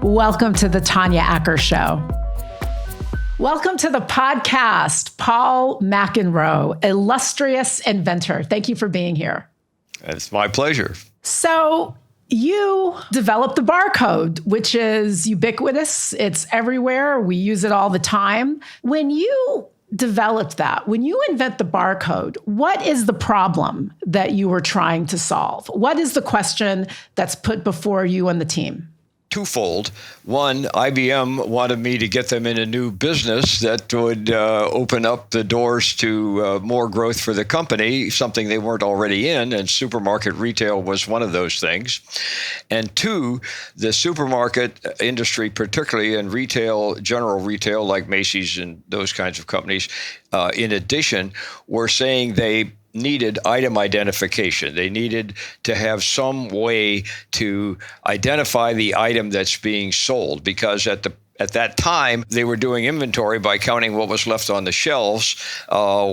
Welcome to the Tanya Acker Show. Welcome to the podcast, Paul McEnroe, illustrious inventor. Thank you for being here. It's my pleasure. So you developed the barcode, which is ubiquitous. It's everywhere. We use it all the time. When you developed that, when you invent the barcode, what is the problem that you were trying to solve? What is the question that's put before you and the team? Twofold. One, IBM wanted me to get them in a new business that would open up the doors to more growth for the company, something they weren't already in, and supermarket retail was one of those things. And two, the supermarket industry, particularly in retail, general retail like Macy's and those kinds of companies, in addition, were saying they needed item identification. They needed to have some way to identify the item that's being sold, because at that time, they were doing inventory by counting what was left on the shelves.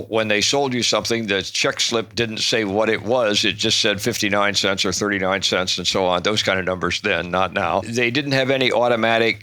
When they sold you something, the check slip didn't say what it was. It just said 59 cents or 39 cents and so on. Those kind of numbers then, not now. They didn't have any automatic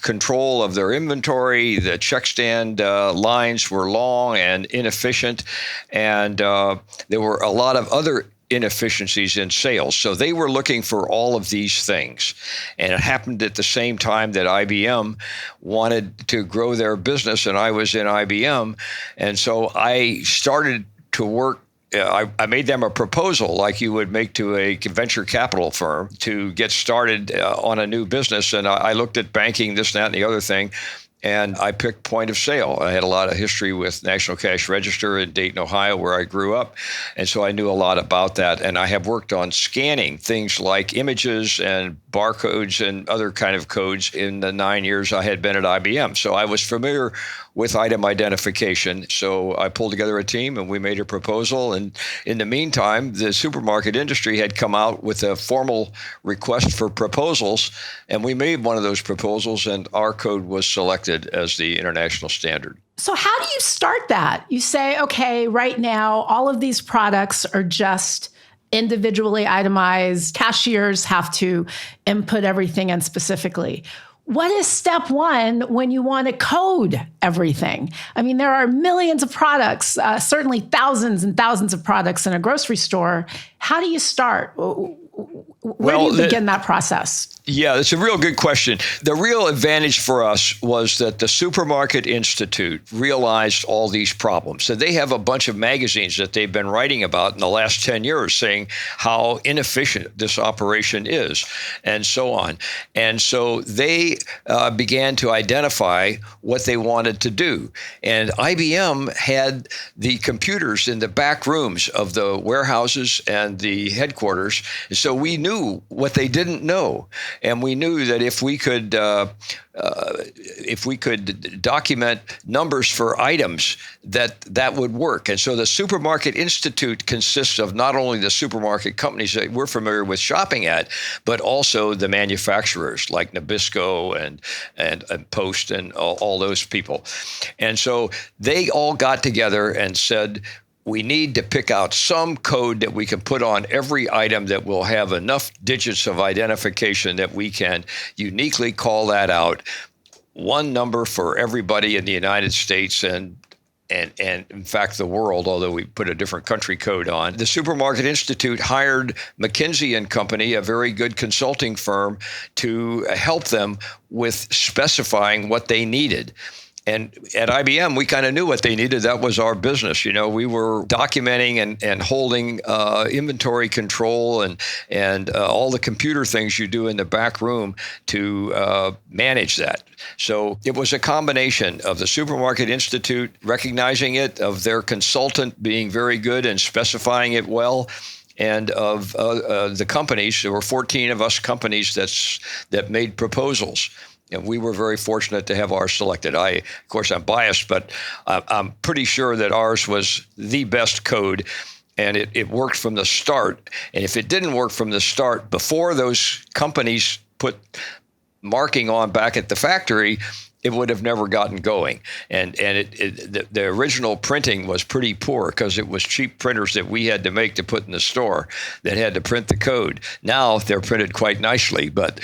control of their inventory. The check stand lines were long and inefficient. And there were a lot of other inefficiencies in sales. So they were looking for all of these things. And it happened at the same time that IBM wanted to grow their business, and I was in IBM. And so I started to work. I made them a proposal like you would make to a venture capital firm to get started on a new business. And I looked at banking, this, that, and the other thing. And I picked point of sale. I had a lot of history with National Cash Register in Dayton, Ohio, where I grew up. And so I knew a lot about that. And I have worked on scanning things like images and barcodes and other kind of codes in the 9 years I had been at IBM. So I was familiar with item identification. So I pulled together a team and we made a proposal. And in the meantime, the supermarket industry had come out with a formal request for proposals. And we made one of those proposals, and our code was selected as the international standard. So how do you start that? You say, okay, right now, all of these products are just individually itemized. Cashiers have to input everything in specifically. What is step one when you want to code everything? I mean, there are millions of products, certainly thousands and thousands of products in a grocery store. How do you start? Where do you begin that process? Yeah, that's a real good question. The real advantage for us was that the Supermarket Institute realized all these problems. So they have a bunch of magazines that they've been writing about in the last 10 years saying how inefficient this operation is and so on. And so they began to identify what they wanted to do. And IBM had the computers in the back rooms of the warehouses and the headquarters. So we knew what they didn't know. And we knew that if we could document numbers for items, that would work. And so the Supermarket Institute consists of not only the supermarket companies that we're familiar with shopping at, but also the manufacturers like Nabisco and Post and all those people. And so they all got together and said, we need to pick out some code that we can put on every item that will have enough digits of identification that we can uniquely call that out. One number for everybody in the United States and in fact the world, although we put a different country code on. The Supermarket Institute hired McKinsey & Company, a very good consulting firm, to help them with specifying what they needed. And at IBM, we kind of knew what they needed. That was our business. You know, we were documenting and holding inventory control and all the computer things you do in the back room to manage that. So it was a combination of the Supermarket Institute recognizing it, of their consultant being very good and specifying it well, and of the companies. There were 14 of us companies that made proposals. And we were very fortunate to have ours selected. Of course, I'm biased, but I'm pretty sure that ours was the best code, and it worked from the start. And if it didn't work from the start, before those companies put marking on back at the factory, it would have never gotten going. And the original printing was pretty poor because it was cheap printers that we had to make to put in the store that had to print the code. Now they're printed quite nicely, but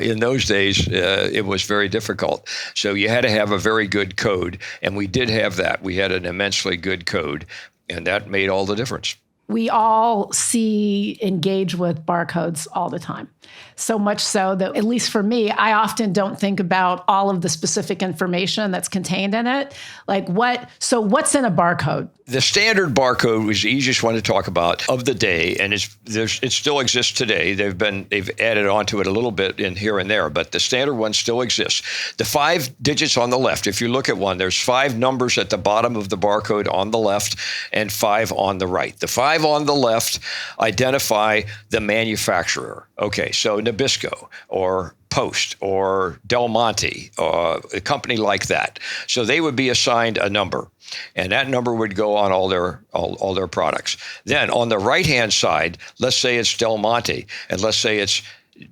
in those days it was very difficult. So you had to have a very good code, and we did have that. We had an immensely good code, and that made all the difference. We all engage with barcodes all the time. So much so that, at least for me, I often don't think about all of the specific information that's contained in it. What's in a barcode? The standard barcode was the easiest one to talk about of the day, and it still exists today. They've added onto it a little bit in here and there, but the standard one still exists. The 5 digits on the left, if you look at one, there's 5 numbers at the bottom of the barcode on the left and 5 on the right. The 5 on the left identify the manufacturer. Okay, so Nabisco or Post or Del Monte, or a company like that. So they would be assigned a number, and that number would go on all their products. Then on the right-hand side, let's say it's Del Monte, and let's say it's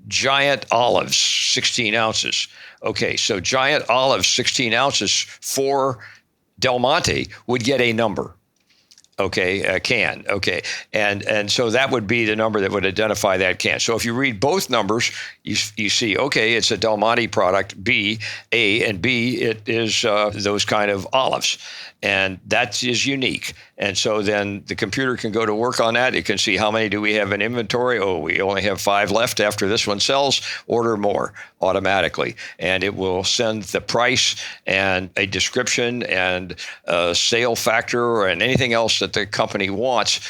Giant Olives, 16 ounces. Okay, so Giant Olives, 16 ounces for Del Monte would get a number. Okay, a can. Okay, and so that would be the number that would identify that can. So if you read both numbers, you see, okay, it's a Del Monte product, B, A, and B, it is those kind of olives. And that is unique. And so then the computer can go to work on that. It can see how many do we have in inventory. Oh, we only have 5 left after this one sells. Order more automatically. And it will send the price and a description and a sale factor and anything else that the company wants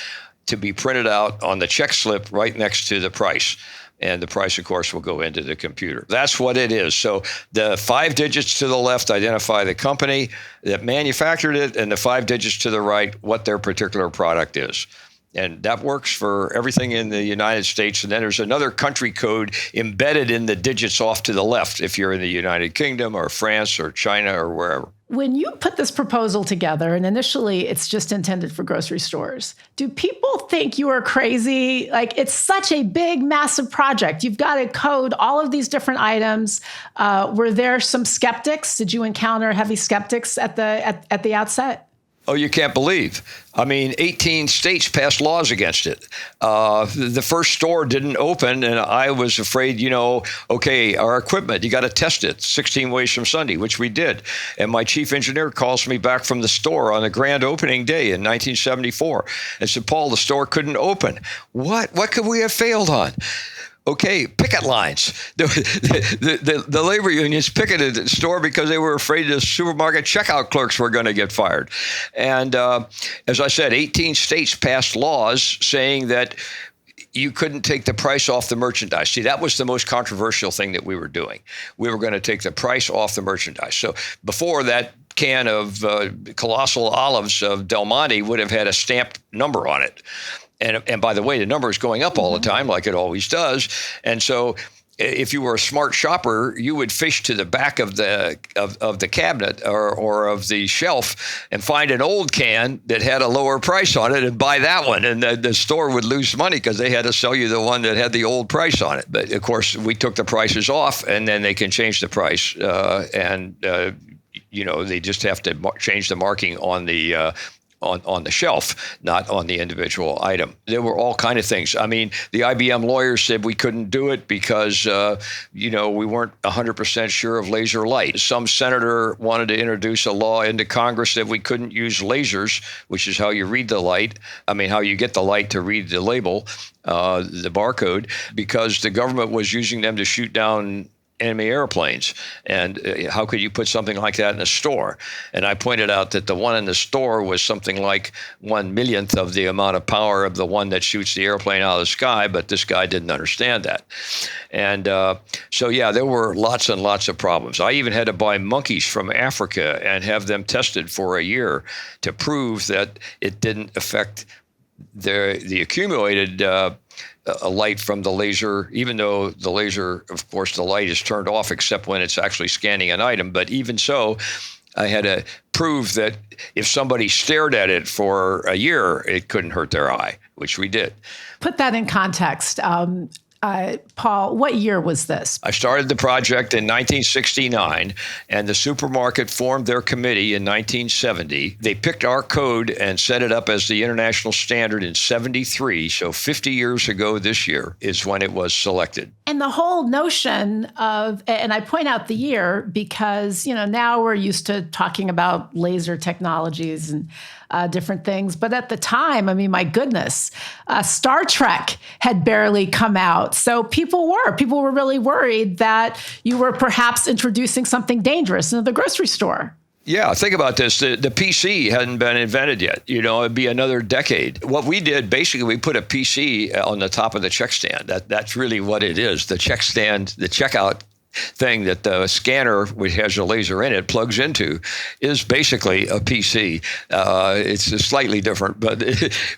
to be printed out on the check slip right next to the price. And the price, of course, will go into the computer. That's what it is. So the 5 digits to the left identify the company that manufactured it, and the 5 digits to the right, what their particular product is. And that works for everything in the United States. And then there's another country code embedded in the digits off to the left if you're in the United Kingdom or France or China or wherever. When you put this proposal together, and initially it's just intended for grocery stores, do people think you are crazy? Like, it's such a big, massive project. You've got to code all of these different items. Were there some skeptics? Did you encounter heavy skeptics at the outset? Oh, you can't believe. I mean, 18 states passed laws against it. The first store didn't open, and I was afraid, okay, our equipment, you got to test it 16 ways from Sunday, which we did. And my chief engineer calls me back from the store on the grand opening day in 1974 and said, Paul, the store couldn't open. What could we have failed on? Okay, picket lines. The labor unions picketed the store because they were afraid the supermarket checkout clerks were going to get fired. And as I said, 18 states passed laws saying that you couldn't take the price off the merchandise. See, that was the most controversial thing that we were doing. We were going to take the price off the merchandise. So before, that can of colossal olives of Del Monte would have had a stamped number on it. And by the way, the number is going up all the time, like it always does. And so if you were a smart shopper, you would fish to the back of the cabinet or of the shelf and find an old can that had a lower price on it and buy that one. And the store would lose money because they had to sell you the one that had the old price on it. But of course, we took the prices off, and then they can change the price. They just have to change the marking on the on the shelf, not on the individual item. There were all kind of things. I mean, the IBM lawyers said we couldn't do it because, we weren't 100% sure of laser light. Some senator wanted to introduce a law into Congress that we couldn't use lasers, which is how you read the light. I mean, how you get the light to read the label, the barcode, because the government was using them to shoot down enemy airplanes. And how could you put something like that in a store? And I pointed out that the one in the store was something like 1/1,000,000th of the amount of power of the one that shoots the airplane out of the sky, but this guy didn't understand that. And there were lots and lots of problems. I even had to buy monkeys from Africa and have them tested for a year to prove that it didn't affect the accumulated a light from the laser, even though the laser, of course, the light is turned off except when it's actually scanning an item. But even so, I had to prove that if somebody stared at it for a year, it couldn't hurt their eye, which we did. Put that in context. Paul, what year was this? I started the project in 1969, and the supermarket formed their committee in 1970. They picked our code and set it up as the international standard in 73. So 50 years ago this year is when it was selected. And the whole notion of, and I point out the year because, now we're used to talking about laser technologies and different things. But at the time, my goodness, Star Trek had barely come out. So people were really worried that you were perhaps introducing something dangerous into the grocery store. Yeah, think about this. The PC hadn't been invented yet. It'd be another decade. What we did, basically, we put a PC on the top of the check stand. That's really what it is. The check stand, the checkout thing that the scanner, which has a laser in it, plugs into, is basically a PC. It's slightly different, but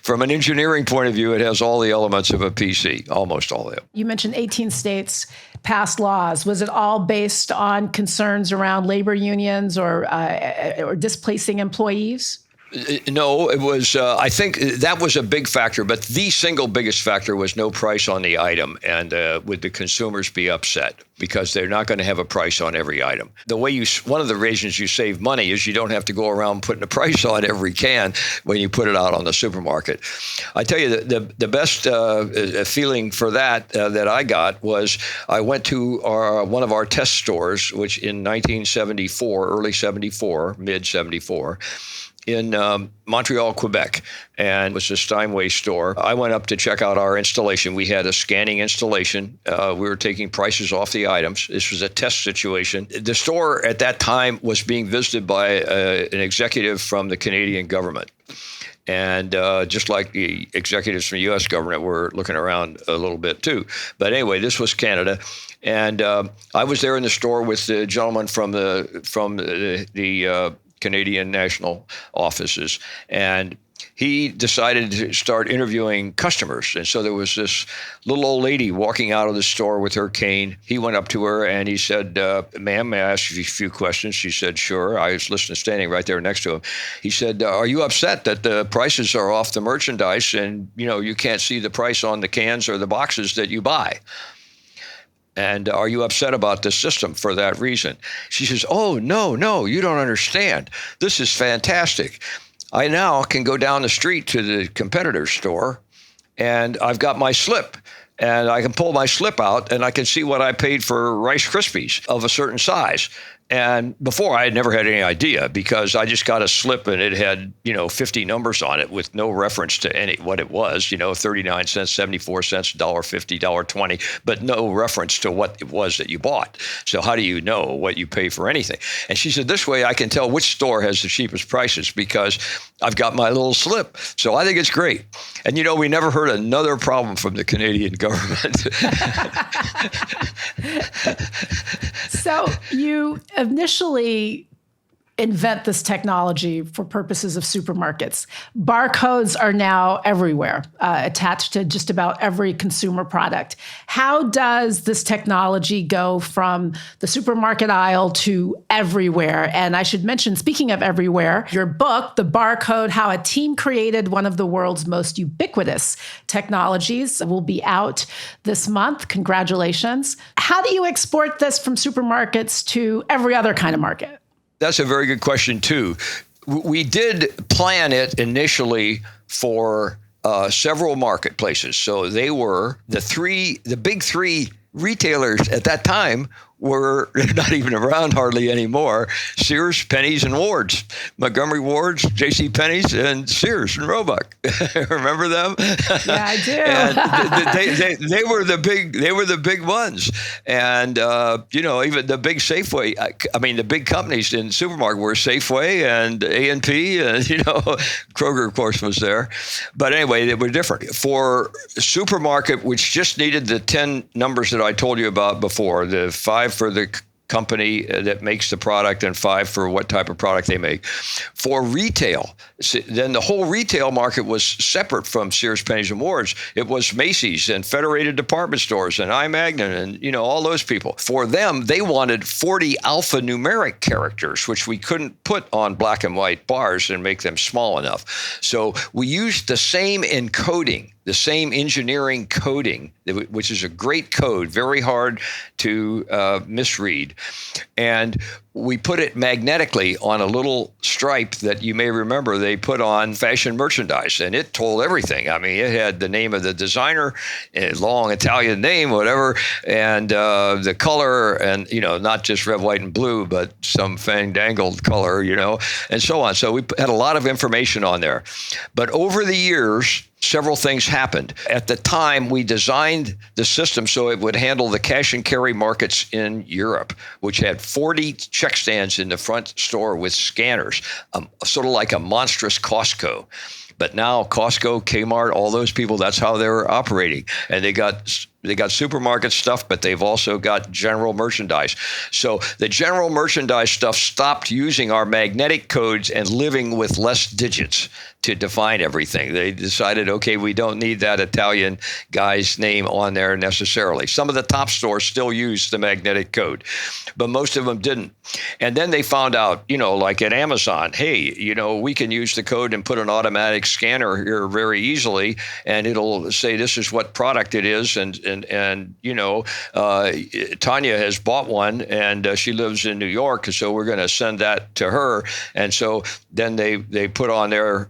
from an engineering point of view, it has all the elements of a PC, almost all of them. You mentioned 18 states passed laws. Was it all based on concerns around labor unions or displacing employees? No, it was, I think that was a big factor, but the single biggest factor was no price on the item. And would the consumers be upset because they're not going to have a price on every item? One of the reasons you save money is you don't have to go around putting a price on every can when you put it out on the supermarket. I tell you, the best feeling for that I got was I went to one of our test stores, which in 1974, early 74, mid 74, in Montreal, Quebec, and it was a Steinway store. I went up to check out our installation. We had a scanning installation. We were taking prices off the items. This was a test situation. The store at that time was being visited by an executive from the Canadian government. And just like the executives from the U.S. government were looking around a little bit too. But anyway, this was Canada. And I was there in the store with the gentleman from the Canadian national offices, and he decided to start interviewing customers. And so there was this little old lady walking out of the store with her cane. He went up to her and he said, "Ma'am, may I ask you a few questions?" She said, "Sure." I was listening, standing right there next to him. He said, "Are you upset that the prices are off the merchandise and you can't see the price on the cans or the boxes that you buy? And are you upset about the system for that reason?" She says, "Oh, no, you don't understand. This is fantastic. I now can go down the street to the competitor's store and I've got my slip and I can pull my slip out and I can see what I paid for Rice Krispies of a certain size. And before I had never had any idea because I just got a slip and it had, 50 numbers on it with no reference to what it was, 39 cents, 74 cents, $1.50, $1.20, but no reference to what it was that you bought. So how do you know what you pay for anything?" And she said, "This way I can tell which store has the cheapest prices because I've got my little slip." So I think it's great. And, we never heard another problem from the Canadian government. So you initially invent this technology for purposes of supermarkets. Barcodes are now everywhere, attached to just about every consumer product. How does this technology go from the supermarket aisle to everywhere? And I should mention, speaking of everywhere, your book, The Barcode, How a Team Created One of the World's Most Ubiquitous Technologies, will be out this month. Congratulations. How do you export this from supermarkets to every other kind of market? That's a very good question, too. We did plan it initially for several marketplaces. So they were the big three retailers at that time were not even around hardly anymore. Sears, Penny's, and Ward's. Montgomery Ward's, J.C. Penney's, and Sears and Roebuck. Remember them? Yeah, I do. And they were the big ones. And even the big Safeway. The big companies in the supermarket were Safeway and A&P, and Kroger, of course, was there. But anyway, they were different. For a supermarket, which just needed the 10 numbers that I told you about before, the 5 for the company that makes the product and 5 for what type of product they make. For retail, then the whole retail market was separate from Sears, Penny's, and Ward's. It was Macy's and Federated Department Stores and iMagnin and, all those people. For them, they wanted 40 alphanumeric characters, which we couldn't put on black and white bars and make them small enough. So we used the same encoding the same engineering coding, which is a great code, very hard to misread. And we put it magnetically on a little stripe that you may remember they put on fashion merchandise, and it told everything. I mean, it had the name of the designer, a long Italian name, whatever, and the color, and, not just red, white, and blue, but some fandangled color, and so on. So we had a lot of information on there. But over the years, several things happened. At the time, we designed the system so it would handle the cash and carry markets in Europe, which had 40 check stands in the front store with scanners, sort of like a monstrous Costco. But now Costco, Kmart, all those people, that's how they're operating. And they got supermarket stuff, but they've also got general merchandise. So the general merchandise stuff stopped using our magnetic codes and living with less digits to define everything. They decided, okay, we don't need that Italian guy's name on there necessarily. Some of the top stores still use the magnetic code, but most of them didn't. And then they found out, like at Amazon, hey, we can use the code and put an automatic scanner here very easily, and it'll say this is what product it is, and Tanya has bought one, and she lives in New York, so we're going to send that to her. And so then they put on there,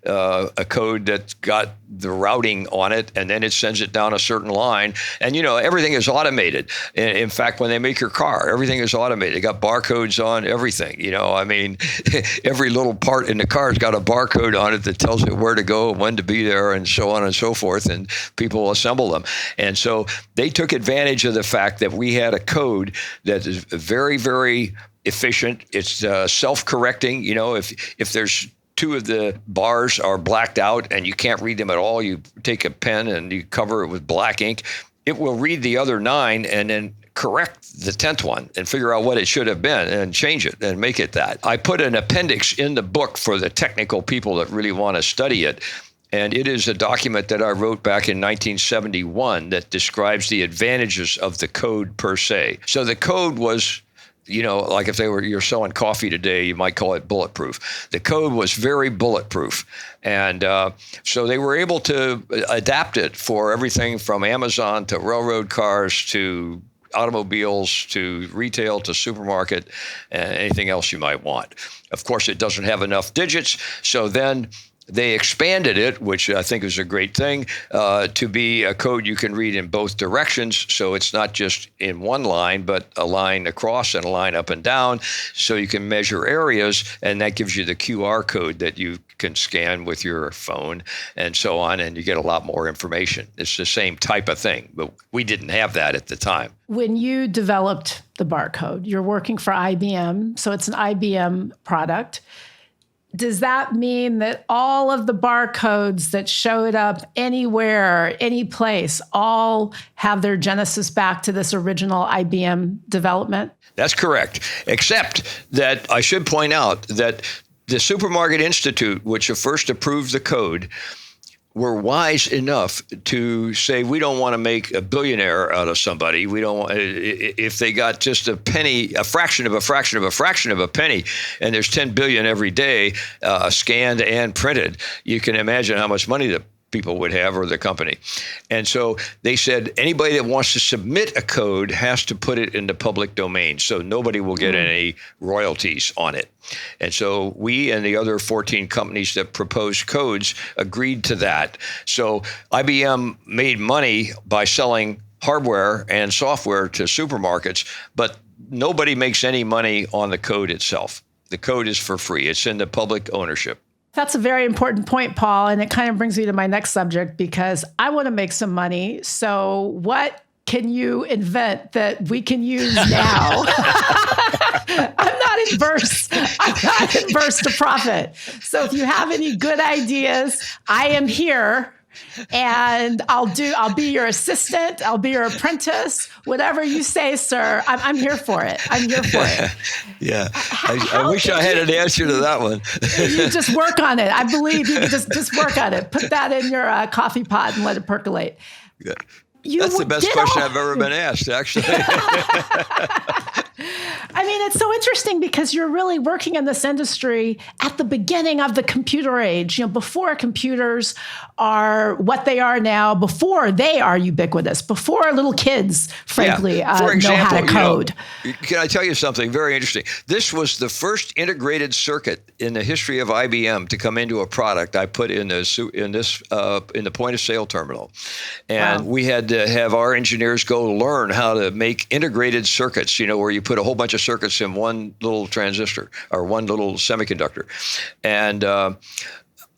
a code that's got the routing on it, and then it sends it down a certain line. And, everything is automated. In fact, when they make your car, everything is automated. They got barcodes on everything. Every little part in the car has got a barcode on it that tells it where to go, when to be there, and so on and so forth. And people assemble them. And so they took advantage of the fact that we had a code that is very, very efficient. It's self-correcting. If there's two of the bars are blacked out and you can't read them at all, you take a pen and you cover it with black ink, it will read the other 9 and then correct the 10th one and figure out what it should have been and change it and make it that. I put an appendix in the book for the technical people that really want to study it. And it is a document that I wrote back in 1971 that describes the advantages of the code per se. So the code was, like if you're selling coffee today, you might call it bulletproof. The code was very bulletproof. And so they were able to adapt it for everything from Amazon to railroad cars to automobiles to retail to supermarket and anything else you might want. Of course, it doesn't have enough digits. So then they expanded it, which I think is a great thing, to be a code you can read in both directions. So it's not just in one line, but a line across and a line up and down. So you can measure areas, and that gives you the QR code that you can scan with your phone and so on, and you get a lot more information. It's the same type of thing, but we didn't have that at the time. When you developed the barcode, you're working for IBM, so it's an IBM product. Does that mean that all of the barcodes that showed up anywhere, any place, all have their genesis back to this original IBM development? That's correct, except that I should point out that the Supermarket Institute, which first approved the code, were wise enough to say, we don't want to make a billionaire out of somebody. We don't want, if they got just a penny, a fraction of a fraction of a fraction of a penny, and there's 10 billion every day scanned and printed, you can imagine how much money the people would have, or the company. And so they said, anybody that wants to submit a code has to put it in the public domain, so nobody will get any royalties on it. And so we and the other 14 companies that proposed codes agreed to that. So IBM made money by selling hardware and software to supermarkets, but nobody makes any money on the code itself. The code is for free. It's in the public ownership. That's a very important point, Paul, and it kind of brings me to my next subject, because I want to make some money. So what can you invent that we can use now? I'm not adverse to profit. So if you have any good ideas, I am here. And I'll be your assistant. I'll be your apprentice. Whatever you say, sir, I'm here for it. I'm here for it. Yeah. I wish I had an answer to that one. You just work on it. I believe you can just work on it. Put that in your coffee pot and let it percolate. Yeah. That's the best question I've ever been asked, actually. I mean, it's so interesting because you're really working in this industry at the beginning of the computer age, before computers are what they are now, before they are ubiquitous, before little kids, frankly, For example, know how to code. Can I tell you something very interesting? This was the first integrated circuit in the history of IBM to come into a product I put in the point of sale terminal. And we had to have our engineers go learn how to make integrated circuits, where you put a whole bunch of circuits in one little transistor or one little semiconductor. And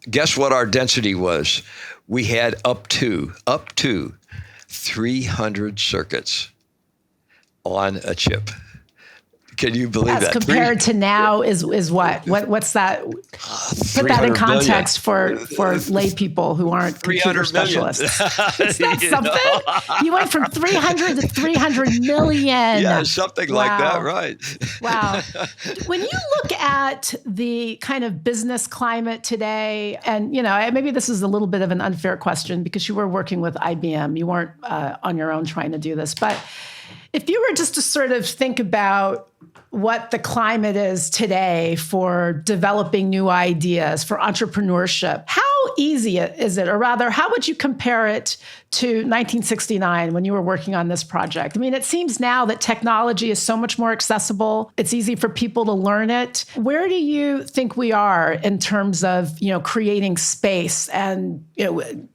guess what our density was? We had up to 300 circuits on a chip. Can you believe that? Compared to now is what? What's that? Put that in context for lay people who aren't computer specialists. Is that something? You went from 300 to 300 million. Yeah, something like that, right. Wow. When you look at the kind of business climate today, and maybe this is a little bit of an unfair question because you were working with IBM. You weren't on your own trying to do this. But if you were just to sort of think about what the climate is today for developing new ideas, for entrepreneurship, how easy is it? Or rather, how would you compare it to 1969 when you were working on this project? I mean, it seems now that technology is so much more accessible. It's easy for people to learn it. Where do you think we are in terms of, creating space and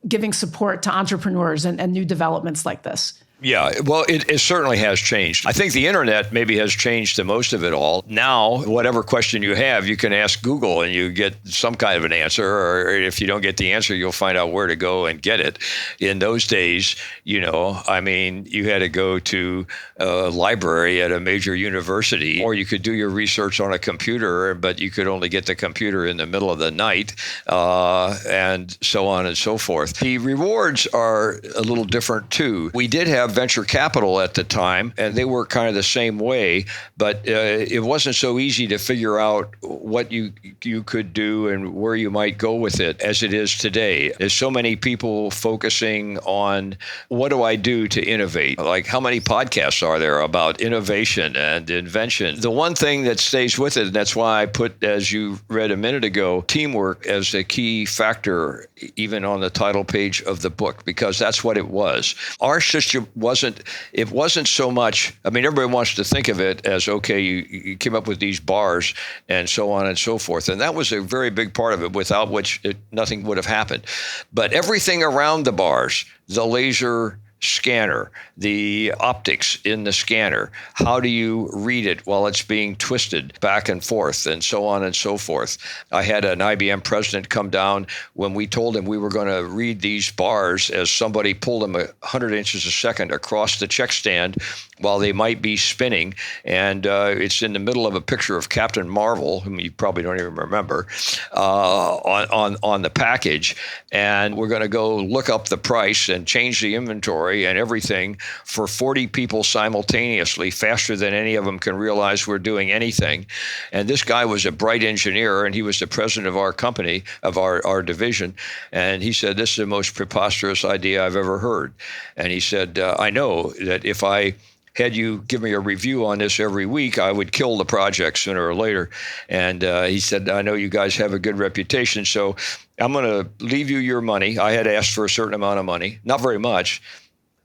giving support to entrepreneurs and new developments like this? Yeah, well, it certainly has changed. I think the internet maybe has changed the most of it all. Now, whatever question you have, you can ask Google and you get some kind of an answer. Or if you don't get the answer, you'll find out where to go and get it. In those days, you had to go to a library at a major university, or you could do your research on a computer, but you could only get the computer in the middle of the night, and so on and so forth. The rewards are a little different, too. We did have venture capital at the time, and they worked kind of the same way, but it wasn't so easy to figure out what you could do and where you might go with it as it is today. There's so many people focusing on what do I do to innovate? Like how many podcasts are there about innovation and invention? The one thing that stays with it, and that's why I put, as you read a minute ago, teamwork as a key factor, even on the title page of the book, because that's what it was. Our system wasn't so much, I mean, everybody wants to think of it as, okay, you came up with these bars and so on and so forth. And that was a very big part of it, without which nothing would have happened. But everything around the bars, the laser scanner, the optics in the scanner, how do you read it while it's being twisted back and forth, and so on and so forth. I had an IBM president come down when we told him we were going to read these bars as somebody pulled them 100 inches a second across the check stand while they might be spinning. And it's in the middle of a picture of Captain Marvel, whom you probably don't even remember, on the package. And we're going to go look up the price and change the inventory and everything for 40 people simultaneously, faster than any of them can realize we're doing anything. And this guy was a bright engineer, and he was the president of our company, of our division. And he said, "This is the most preposterous idea I've ever heard." And he said, "I know that if I had you give me a review on this every week, I would kill the project sooner or later." And he said, "I know you guys have a good reputation, so I'm going to leave you your money." I had asked for a certain amount of money, not very much.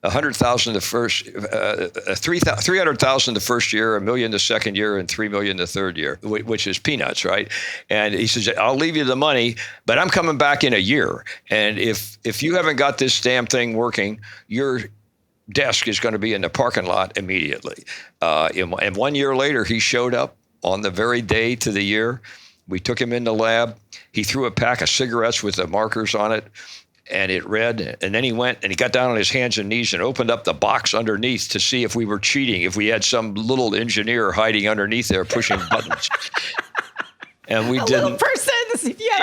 100,000 the first, 300,000 the first year, $1 million the second year, and $3 million the third year, which is peanuts, right? And he says, "I'll leave you the money, but I'm coming back in a year. And if you haven't got this damn thing working, your desk is going to be in the parking lot immediately." And 1 year later, he showed up on the very day to the year. We took him in the lab. He threw a pack of cigarettes with the markers on it, and it read. And then he went and he got down on his hands and knees and opened up the box underneath to see if we were cheating, if we had some little engineer hiding underneath there pushing buttons. And we didn't. Little person as if you had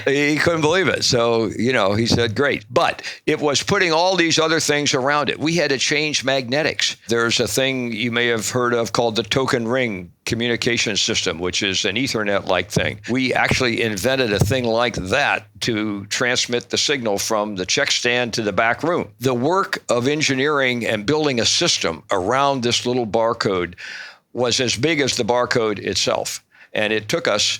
a He couldn't believe it. So, he said, great. But it was putting all these other things around it. We had to change magnetics. There's a thing you may have heard of called the token ring communication system, which is an Ethernet-like thing. We actually invented a thing like that to transmit the signal from the check stand to the back room. The work of engineering and building a system around this little barcode was as big as the barcode itself. And it took us,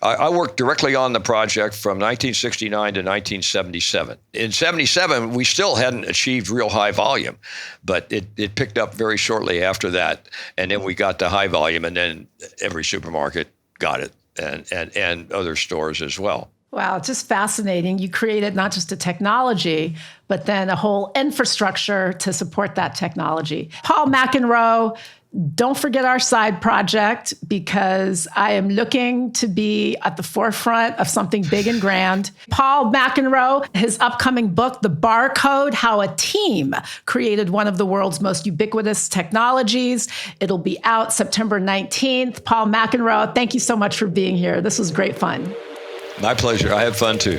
I worked directly on the project from 1969 to 1977. In 77, we still hadn't achieved real high volume, but it picked up very shortly after that. And then we got to high volume, and then every supermarket got it, and other stores as well. Wow, just fascinating. You created not just a technology, but then a whole infrastructure to support that technology. Paul McEnroe, don't forget our side project, because I am looking to be at the forefront of something big and grand. Paul McEnroe, his upcoming book, The Barcode, How a Team Created One of the World's Most Ubiquitous Technologies. It'll be out September 19th. Paul McEnroe, thank you so much for being here. This was great fun. My pleasure. I had fun too.